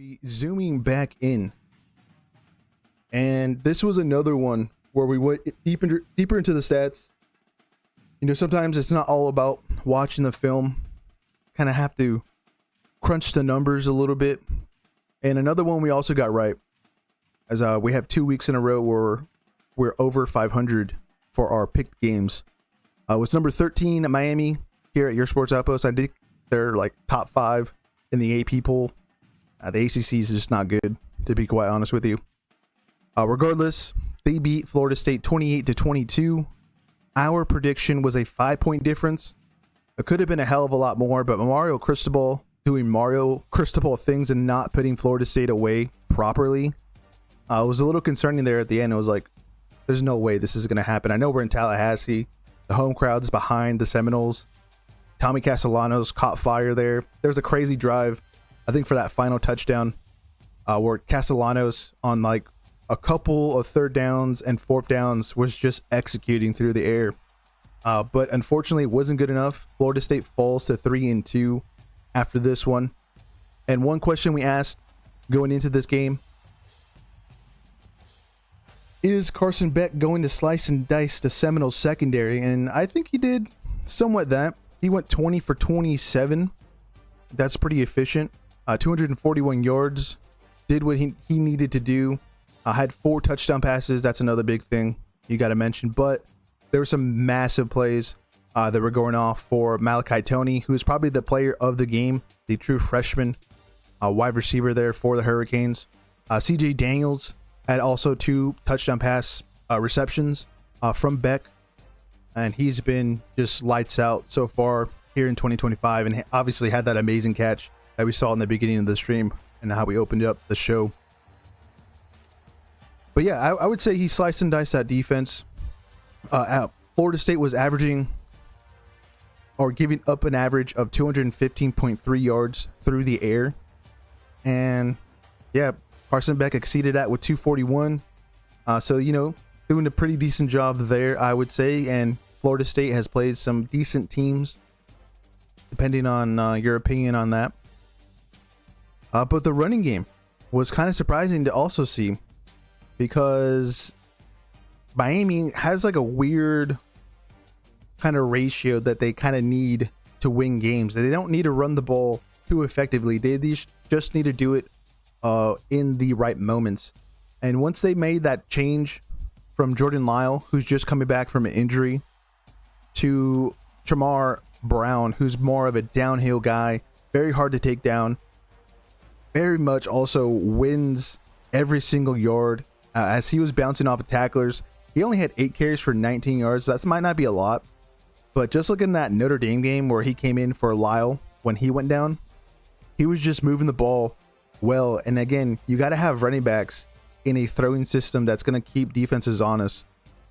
be zooming back in, and this was another one where we went deeper into the stats. You know, sometimes it's not all about watching the film. Kind of have to crunch the numbers a little bit. And another one we also got right, as we have 2 weeks in a row where we're over 500 for our picked games. Was number 13 Miami here at Your Sports Outpost. I think they're like top 5 in the AP poll. The ACC is just not good, to be quite honest with you. Regardless, they beat Florida State 28-22. Our prediction was a 5-point difference. It could have been a hell of a lot more, but Mario Cristobal doing Mario Cristobal things and not putting Florida State away properly was a little concerning there at the end. It was like, there's no way this is going to happen. I know we're in Tallahassee. The home crowd's behind the Seminoles. Tommy Castellanos caught fire there. There was a crazy drive, I think, for that final touchdown, where Castellanos on like a couple of third downs and fourth downs was just executing through the air. But unfortunately, it wasn't good enough. Florida State falls to 3-2 after this one. And one question we asked going into this game: is Carson Beck going to slice and dice the Seminoles secondary? And I think he did somewhat that. He went 20 for 27. That's pretty efficient. 241 yards. Did what he needed to do. Had 4 touchdown passes. That's another big thing you got to mention. But there were some massive plays that were going off for Malachi Toney, who is probably the player of the game, the true freshman wide receiver there for the Hurricanes. CJ Daniels had also 2 touchdown pass receptions from Beck, and he's been just lights out so far here in 2025, and obviously had that amazing catch that we saw in the beginning of the stream and how we opened up the show. But yeah, I would say he sliced and diced that defense. Florida State was averaging or giving up an average of 215.3 yards through the air. And yeah, Carson Beck exceeded that with 241. So, you know, doing a pretty decent job there, I would say. And Florida State has played some decent teams, depending on your opinion on that. But the running game was kind of surprising to also see, because Miami has like a weird kind of ratio that they kind of need to win games. They don't need to run the ball too effectively. They just need to do it in the right moments. And once they made that change from Jordan Lyle, who's just coming back from an injury, to Tramar Brown, who's more of a downhill guy, very hard to take down, very much also wins every single yard. As he was bouncing off of tacklers, he only had 8 carries for 19 yards. That might not be a lot, but just look in that Notre Dame game where he came in for Lyle when he went down, he was just moving the ball well. And again, you got to have running backs in a throwing system that's going to keep defenses honest.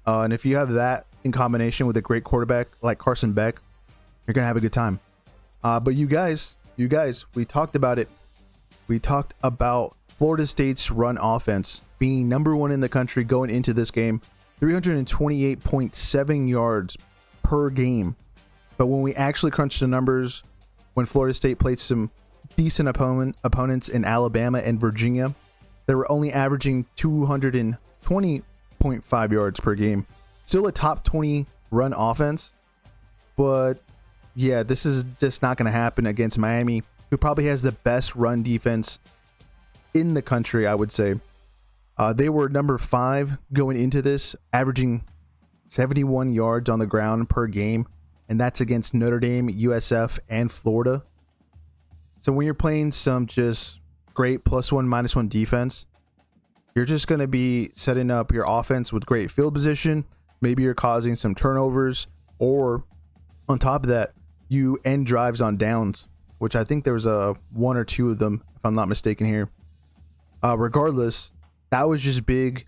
And if you have that in combination with a great quarterback like Carson Beck, you're going to have a good time. But you guys, we talked about it. We talked about Florida State's run offense being number 1 in the country going into this game, 328.7 yards per game. But when we actually crunched the numbers, when Florida State played some decent opponents in Alabama and Virginia, they were only averaging 220.5 yards per game. Still a top 20 run offense, but yeah, this is just not going to happen against Miami, who probably has the best run defense in the country, I would say. They were number 5 going into this, averaging 71 yards on the ground per game, and that's against Notre Dame, USF, and Florida. So when you're playing some just great +1, -1 defense, you're just going to be setting up your offense with great field position. Maybe you're causing some turnovers, or on top of that, you end drives on downs, which I think there was 1 or 2 of them, if I'm not mistaken here. Regardless, that was just big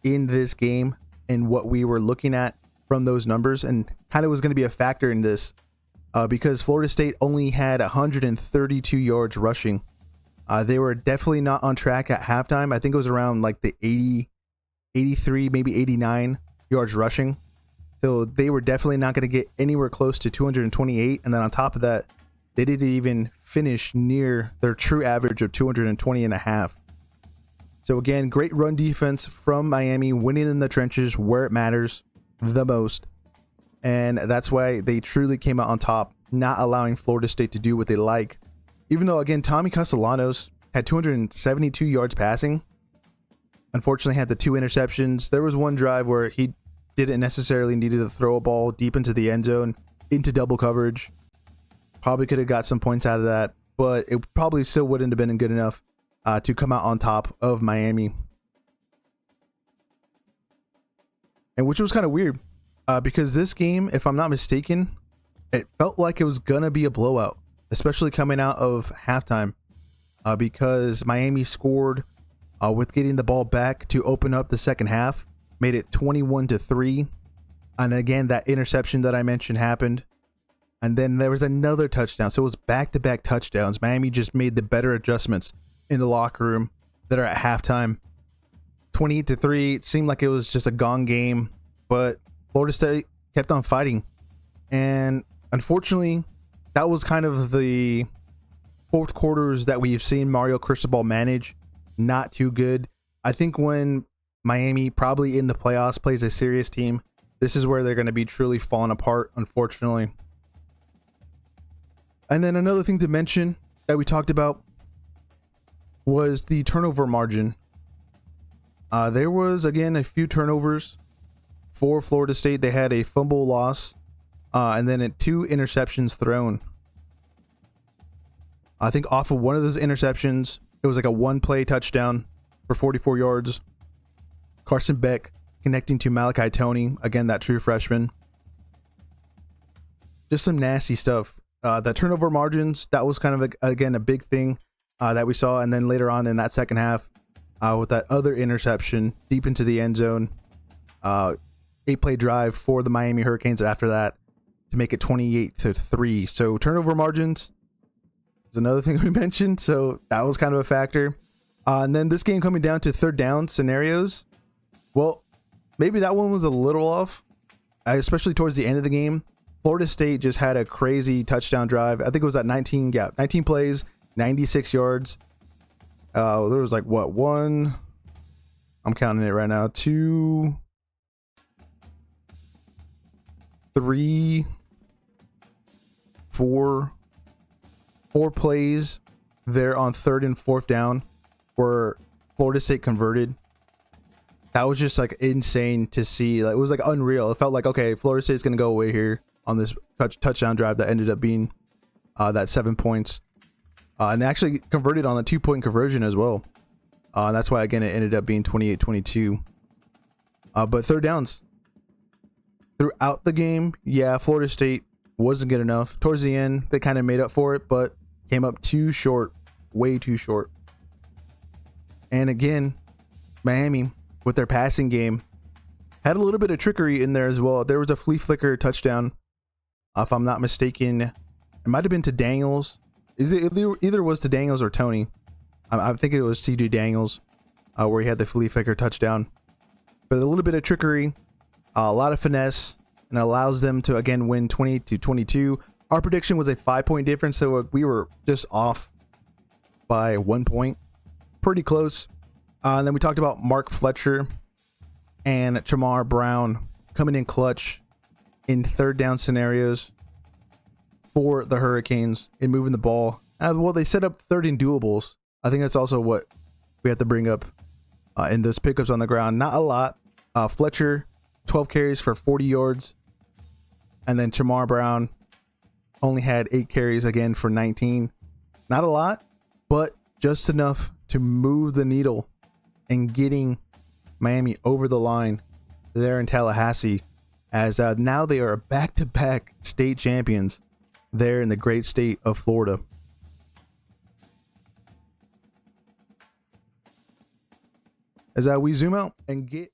in this game and what we were looking at from those numbers, and kind of was going to be a factor in this because Florida State only had 132 yards rushing. They were definitely not on track at halftime. I think it was around like the 80, 83, maybe 89 yards rushing. So they were definitely not going to get anywhere close to 228. And then on top of that, they didn't even finish near their true average of 220.5. So again, great run defense from Miami, winning in the trenches where it matters the most. And that's why they truly came out on top, not allowing Florida State to do what they like. Even though, again, Tommy Castellanos had 272 yards passing. Unfortunately, had the 2 interceptions. There was one drive where he didn't necessarily need to throw a ball deep into the end zone, into double coverage. Probably could have got some points out of that, but it probably still wouldn't have been good enough to come out on top of Miami. And which was kind of weird because this game, if I'm not mistaken, it felt like it was going to be a blowout, especially coming out of halftime because Miami scored with getting the ball back to open up the second half, made it 21-3. And again, that interception that I mentioned happened. And then there was another touchdown. So it was back-to-back touchdowns. Miami just made the better adjustments in the locker room that are at halftime. 28-3. It seemed like it was just a gone game, but Florida State kept on fighting. And unfortunately, that was kind of the fourth quarters that we've seen Mario Cristobal manage. Not too good. I think when Miami, probably in the playoffs, plays a serious team, this is where they're going to be truly falling apart, unfortunately. And then another thing to mention that we talked about was the turnover margin. There was, again, a few turnovers for Florida State. They had a fumble loss and then 2 interceptions thrown. I think off of one of those interceptions, it was like a 1-play touchdown for 44 yards. Carson Beck connecting to Malachi Toney, again, that true freshman. Just some nasty stuff. The turnover margins, that was kind of, again, a big thing that we saw. And then later on in that second half, with that other interception deep into the end zone, 8-play drive for the Miami Hurricanes after that to make it 28-3. So turnover margins is another thing we mentioned. So that was kind of a factor. And then this game coming down to third down scenarios. Well, maybe that one was a little off, especially towards the end of the game. Florida State just had a crazy touchdown drive. I think it was at 19 plays, 96 yards. There was like, what, one? I'm counting it right now. 2, 3, 4 plays there on 3rd and 4th down where Florida State converted. That was just like insane to see. Like, it was like unreal. It felt like, okay, Florida State's going to go away here on this touchdown drive that ended up being that 7 points. And they actually converted on the 2-point conversion as well. That's why, again, it ended up being 28-22. But third downs throughout the game, yeah, Florida State wasn't good enough. Towards the end, they kind of made up for it, but came up too short, way too short. And again, Miami, with their passing game, had a little bit of trickery in there as well. There was a flea flicker touchdown, if I'm not mistaken. It might have been to Daniels. Either was to Daniels or Toney. I'm thinking it was C.J. Daniels, where he had the flea flicker touchdown. But a little bit of trickery, a lot of finesse, and it allows them to, again, win 20-22. Our prediction was a 5-point difference, so we were just off by 1 point. Pretty close. And then we talked about Mark Fletcher and Jamar Brown coming in clutch in third down scenarios for the Hurricanes in moving the ball. Well, they set up 3rd and doables. I think that's also what we have to bring up in those pickups on the ground. Not a lot. Fletcher, 12 carries for 40 yards. And then Jamar Brown only had 8 carries, again, for 19. Not a lot, but just enough to move the needle and getting Miami over the line there in Tallahassee, as now they are back-to-back state champions there in the great state of Florida. As we zoom out and get